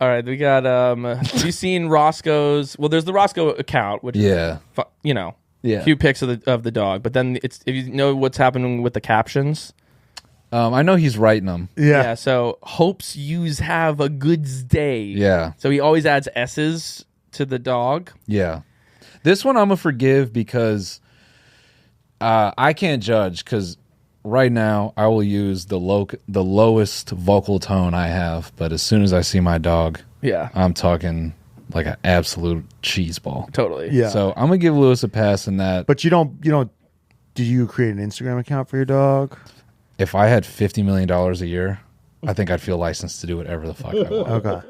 All right, we got. Have you seen Roscoe's? Well, there's the Roscoe account, which is, cute pics of the dog. But then it's if you know what's happening with the captions. I know he's writing them. Yeah. So hopes yous have a good day. Yeah. So he always adds S's to the dog. Yeah. This one I'm gonna forgive because I can't judge because right now I will use the lowest vocal tone I have, but as soon as I see my dog, I'm talking like an absolute cheese ball. Totally. Yeah. So I'm gonna give Lewis a pass in that. But you don't. Do you create an Instagram account for your dog? If I had $50 million a year, I think I'd feel licensed to do whatever the fuck I want. Okay.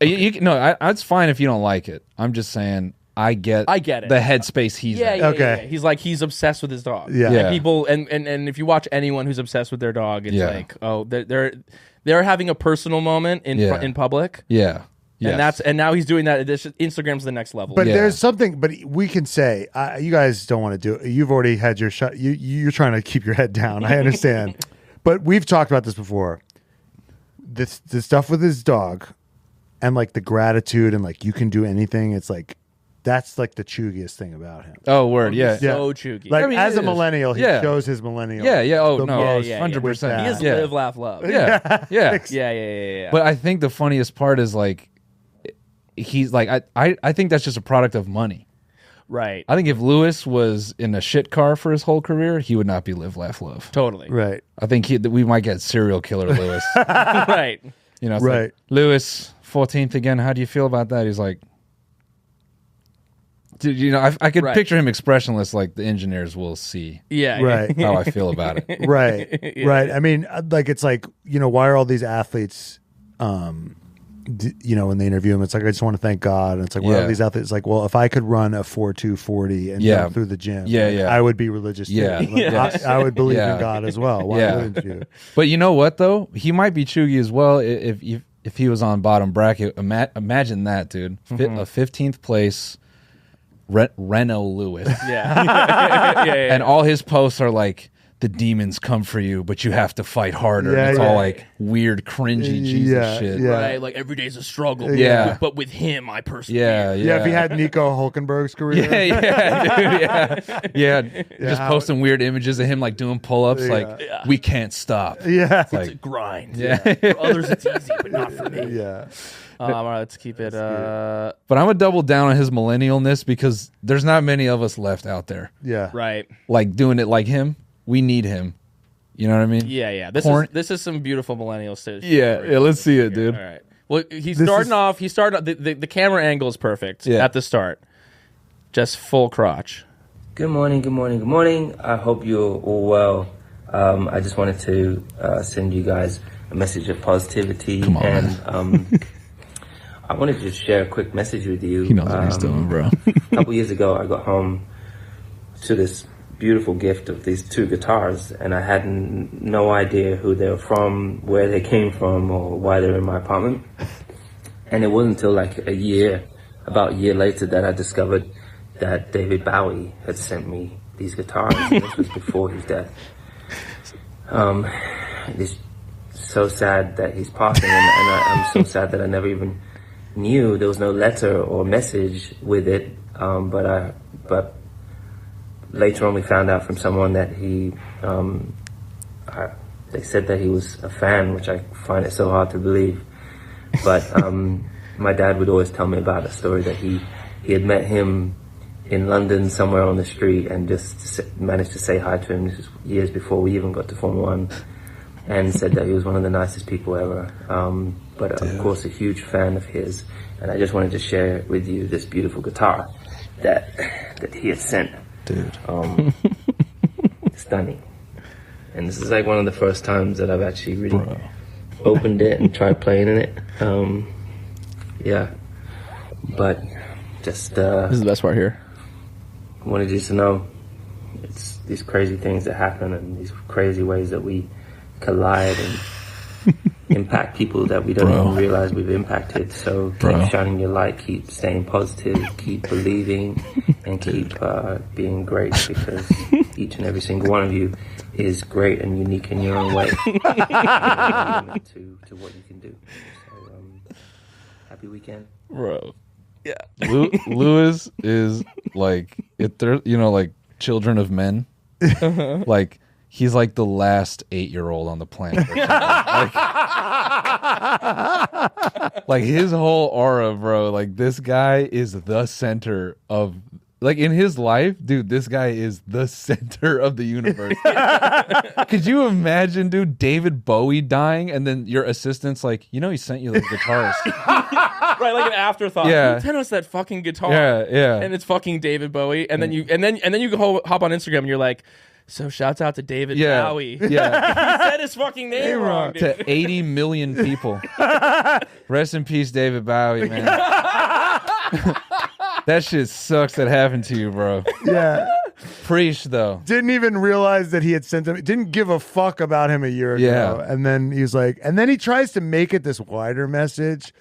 It's fine if you don't like it. I'm just saying I get it. The headspace he's in. Okay. Yeah. He's obsessed with his dog. Yeah. And people and if you watch anyone who's obsessed with their dog, it's like, oh, they're having a personal moment in public. Yeah. Yes. And now he's doing that. Instagram's the next level. But there's something. But we can say you guys don't want to do it. You've already had your shot. You're trying to keep your head down. I understand. But we've talked about this before. The stuff with his dog, and like the gratitude, and like you can do anything. It's like that's like the chuggiest thing about him. Oh, word, yeah. So chuggy. Like as a millennial, he shows his millennial. Yeah. Oh no, 100%. He is live, laugh, love. Yeah. Yeah. But I think the funniest part is like. He's like I think that's just a product of money. Right. I think if Lewis was in a shit car for his whole career, he would not be live, laugh, love. Totally. Right. I think we might get serial killer Lewis. Right. You know, like, Lewis, 14th again. How do you feel about that? He's like, dude, you know, I could picture him expressionless like the engineers will see. Yeah. Right. How I feel about it. Right. Right. I mean, like, it's like, why are all these athletes, when they interview him, it's like, I just want to thank God. And it's like, well, these athletes, like, well, if I could run a 4.240 and jump through the gym, I would be religious. Yeah. Too. Like, I would believe in God as well. Why wouldn't you? But you know what, though? He might be chuggy as well if he was on bottom bracket. Imagine that, dude. A 15th place Reno Lewis. Yeah. And all his posts are like, the demons come for you, but you have to fight harder. It's all like weird, cringy Jesus shit. Yeah. Right? Like every day's a struggle. Yeah. But with him, I persevere. Yeah, if he had Nico Hulkenberg's career. Just posting weird images of him like doing pull-ups, like, we can't stop. Yeah. It's a grind. For others, it's easy, but not for me. Yeah. All right, let's keep it. But I'm going to double down on his millennialness because there's not many of us left out there. Yeah. Right. Like doing it like him. We need him. You know what I mean? Yeah. This is some beautiful millennial stage. Yeah, let's see it, dude. All right. Well, he started off. The camera angle is perfect at the start. Just full crotch. Good morning. I hope you're all well. I just wanted to send you guys a message of positivity. Come on, and I wanted to just share a quick message with you. He knows what he's doing, bro. A couple years ago, I got home to this beautiful gift of these two guitars, and I had no idea who they were from, where they came from, or why they were in my apartment. And it wasn't until like about a year later, that I discovered that David Bowie had sent me these guitars, and this was before his death. It's so sad that he's passing, and I'm so sad that I never even knew. There was no letter or message with it, but later on, we found out from someone that they said that he was a fan, which I find it so hard to believe. But my dad would always tell me about a story that he had met him in London somewhere on the street and just managed to say hi to him. This was years before we even got to Formula One, and said that he was one of the nicest people ever. But of course, a huge fan of his. And I just wanted to share with you this beautiful guitar that he had sent. Dude. Stunning. And this is like one of the first times that I've actually really opened it and tried playing in it. But just this is the best part here. Wanted you to know it's these crazy things that happen and these crazy ways that we collide and impact people that we don't even realize we've impacted. So keep shining your light, keep staying positive, keep believing, and keep being great, because each and every single one of you is great and unique in your own way. To what you can do. So, happy weekend. Bro. Yeah. Lewis is like, if they're, like children of men, like he's like the last 8-year-old on the planet. Or like his whole aura, bro. Like this guy is the center of, like in his life, dude, this guy is the center of the universe. Could you imagine, dude, David Bowie dying and then your assistant's like, he sent you those guitars. Right, like an afterthought. Yeah. You sent us that fucking guitar. Yeah. And it's fucking David Bowie. And then you go hop on Instagram and you're like, so shouts out to David Bowie. Yeah. He said his fucking name wrong, dude. To 80 million people. Rest in peace, David Bowie, man. That shit sucks that happened to you, bro. Yeah. Preach, though. Didn't even realize that he had sent him. Didn't give a fuck about him a year ago. Yeah. And then he's like, and then he tries to make it this wider message.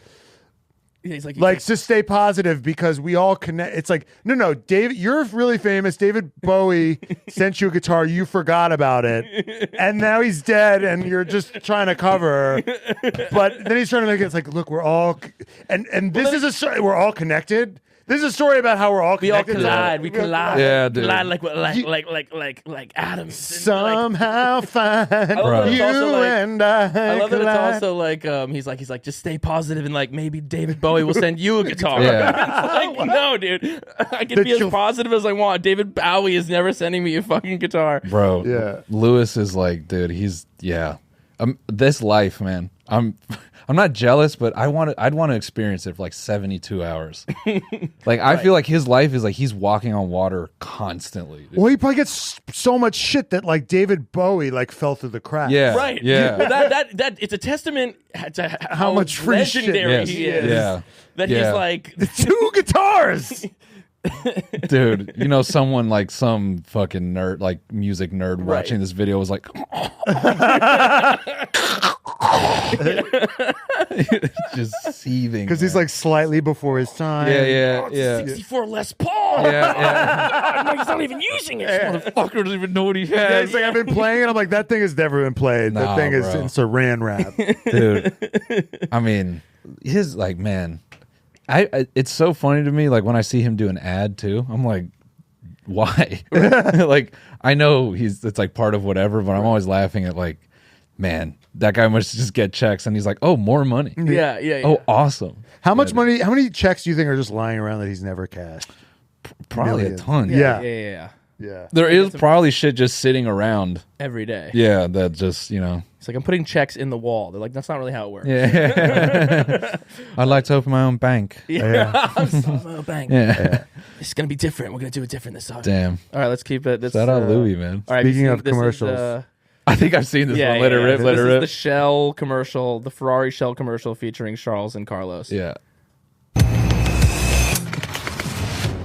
Yeah, he's Like, just stay positive because we all connect. It's like, no, David, you're really famous. David Bowie sent you a guitar. You forgot about it. And now he's dead and you're just trying to cover. But then he's trying to make it, it's like, look, we're all, and this is a story, we're all connected. This is a story about how we're all connected. We collide. Yeah, dude. Collide like atoms. Somehow find you and I love that it's also like he's like just stay positive and like maybe David Bowie will send you a guitar. Yeah. It's like no, dude, I can be as positive as I want. David Bowie is never sending me a fucking guitar, Bro. Yeah. Lewis is like, dude, he's this life, man. I'm not jealous, but I'd want to experience it for like 72 hours. Like I feel like his life is like he's walking on water constantly. Dude. Well, he probably gets so much shit that like David Bowie like fell through the cracks. Yeah. right? Yeah. Well, that it's a testament to how much free shit- legendary Yes. he is. Yeah. That Yeah. he's like 2 guitars. Dude, some like some fucking nerd, like music nerd watching this video was like just seething. Because he's like slightly before his time. Yeah. 64 Les Paul. Yeah. No, he's not even using it. Motherfucker doesn't even know what he Yeah, has. it's like I've been playing it. I'm like, that thing has never been played. Nah, that thing is bro. in saran wrap. Dude. I mean, his like, man, I it's so funny to me. Like when I see him do an ad too, I'm like, why? Like I know it's like part of whatever, but I'm always laughing at like, man, that guy must just get checks, and he's like, oh, more money. Yeah. Oh, awesome. How much money? How many checks do you think are just lying around that he's never cashed? Probably Millions. a ton. Yeah. Yeah. There is probably shit just sitting around. Every day. Yeah, that just It's like I'm putting checks in the wall. They're like, that's not really how it works. Yeah. I'd like to open my own bank. I'm starting my own bank. Yeah. It's gonna be different. We're gonna do it different this time. Damn. All right, let's keep it. Shout out Louis, man. All right, Speaking this of is, commercials. I think I've seen this one. Let it rip. This Let it is rip. the Shell commercial, the Ferrari Shell commercial featuring Charles and Carlos. Yeah.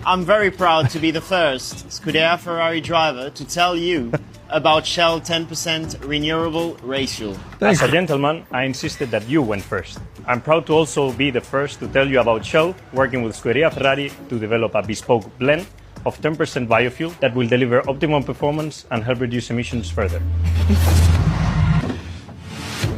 I'm very proud to be the first Scuderia Ferrari driver to tell you about Shell 10% renewable race fuel. As a gentleman, I insisted that you went first. I'm proud to also be the first to tell you about Shell working with Scuderia Ferrari to develop a bespoke blend of 10% biofuel that will deliver optimum performance and help reduce emissions further.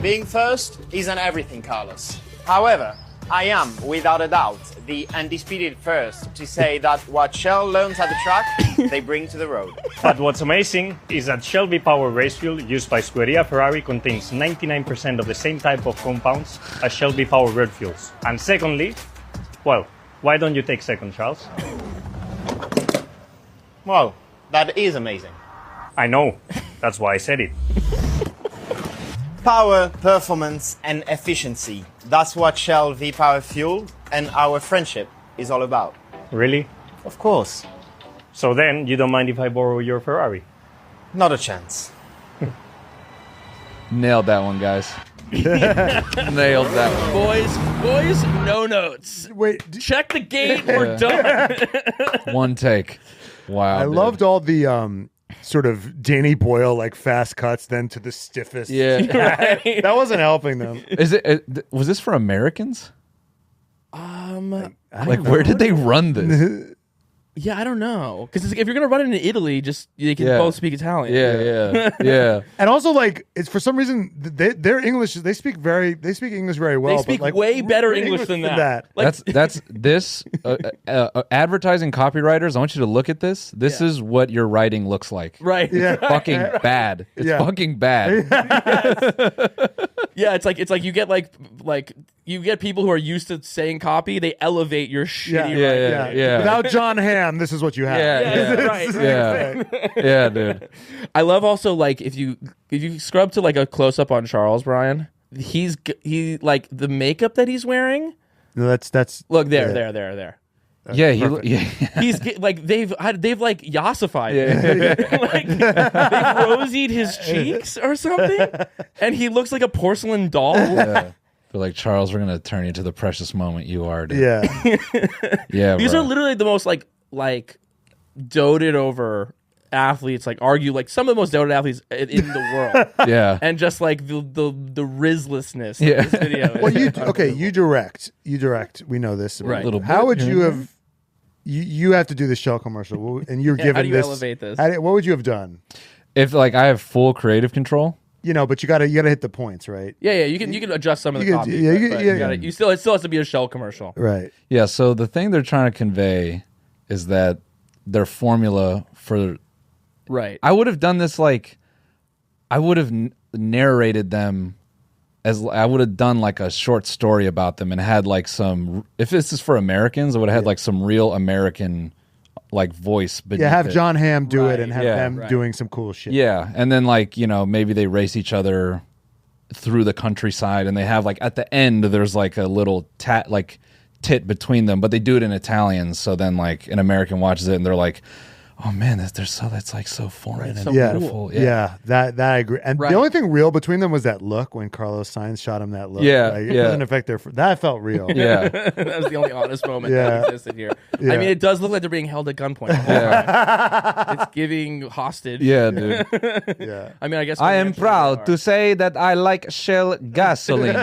Being first isn't everything, Carlos. However, I am, without a doubt, the undisputed first to say that what Shell learns at the track, they bring to the road. But what's amazing is that Shell V-Power race fuel used by Scuderia Ferrari contains 99% of the same type of compounds as Shell V-Power road fuels. And secondly, well, why don't you take second, Charles? Well, that is amazing. I know, that's why I said it. Power, performance, and efficiency. That's what Shell V-Power Fuel and our friendship is all about. Really? Of course. So then, you don't mind if I borrow your Ferrari? Not a chance. Nailed that one, guys. Nailed that one. Boys, no notes. Wait, Check the gate. We're done. One take. Wow. I dude. loved all the sort of Danny Boyle like fast cuts then to the stiffest. Yeah. That wasn't helping them. Is it? Was this for Americans? I Like, where did they run this? Yeah, I don't know, because if you're gonna run it in Italy, just they can both speak Italian. Yeah. And also, like, it's for some reason their English. They speak English very well. They speak but, like, way better English than that. Like, that's this advertising copywriters. I want you to look at this. This is what your writing looks like. Right. Yeah. It's fucking bad. It's fucking bad. Yeah, it's like you get like you get people who are used to saying copy. They elevate your shitty writing. Yeah. Without John Hamm, this is what you have. Yeah, dude. I love also, like, if you scrub to like a close up on Charles, Brian, he like the makeup that he's wearing. No, that's look there. Yeah, He's like they've like yassified him. Like they've rosied his cheeks or something, and he looks like a porcelain doll. Yeah. I feel like, Charles, we're gonna turn you to the precious moment you are, dude. Yeah. Yeah, These bro. are literally the most like doted over athletes, like argue like some of the most doted athletes in the world. Yeah. And just like the rizlessness Yeah. of this video. Well, you direct. We know this. Right. Little How bit, would you have? You have to do the Shell commercial, and you're given how do you this. elevate this? What would you have done? If like I have full creative control. But you gotta hit the points, right? Yeah, you can adjust some of the You copy. could- It still has to be a Shell commercial. Right. Yeah, so the thing they're trying to convey is that their formula for Right. I would have done this like I would have narrated them as I would have done like a short story about them and had like some, if this is for Americans, I would have had like some real American like voice. Yeah, have John Hamm do it Right. and have them doing some cool shit. Yeah, and then like, maybe they race each other through the countryside and they have like at the end there's like a little tit between them, but they do it in Italian, so then like an American watches it and they're like, oh man, that's like so foreign and so beautiful. Yeah, that I agree. And Right. the only thing real between them was that look when Carlos Sainz shot him that look. Yeah, Like, it yeah. doesn't affect that felt real. Yeah. That was the only honest moment Yeah. that existed here. Yeah. I mean, it does look like they're being held at gunpoint. Yeah. It's giving hostage. Yeah, dude. Yeah. I mean, I guess I am financially proud they to are. say that I like Shell gasoline.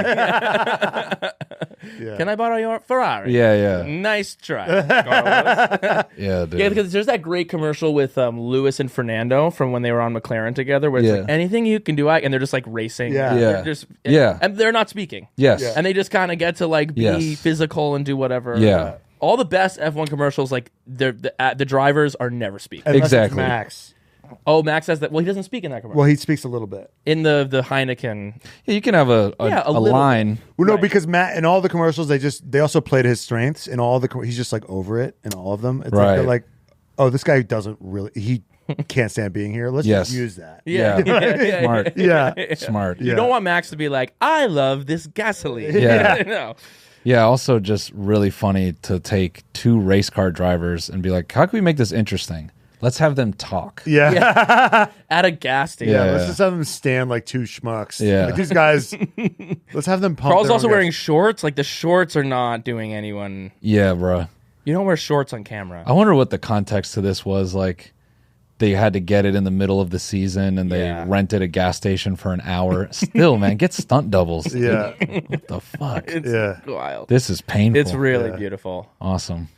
Yeah. Can I borrow your Ferrari? Yeah. Nice try, Carlos. Yeah, dude. Yeah, because there's that great commercial with Lewis and Fernando from when they were on McLaren together, where it's Yeah. like anything you can do, and they're just like racing. Yeah. Yeah. They're just, Yeah. and they're not speaking. Yes. Yeah. And they just kind of get to like be Yes. physical and do whatever. Yeah. All the best F1 commercials, like the drivers are never speaking. Unless it's Exactly. Max. Oh, Max says that. Well, he doesn't speak in that commercial. Well, he speaks a little bit. In the Heineken. Yeah, you can have a little line. Well, no, Right. because Matt in all the commercials they also played his strengths in all the. He's just like over it in all of them. It's like Right. they're like, oh, this guy doesn't really. He can't stand being here. Let's Yes. just use that. Yeah. Smart. Yeah. Smart. You don't want Max to be like, I love this gasoline. Yeah. No. Yeah, also just really funny to take two race car drivers and be like, how can we make this interesting? Let's have them talk. Yeah. At a gas station. Yeah, Yeah. let's just have them stand like two schmucks. Yeah. Like these guys. Let's have them pump. Carl's their also own wearing gas. shorts. Like the shorts are not doing anyone. Yeah, bro. You don't wear shorts on camera. I wonder what the context to this was. Like, they had to get it in the middle of the season and they Yeah. rented a gas station for an hour. Still, man, get stunt doubles. Yeah. What the fuck? It's Yeah. wild. This is painful. It's really Yeah. beautiful. awesome.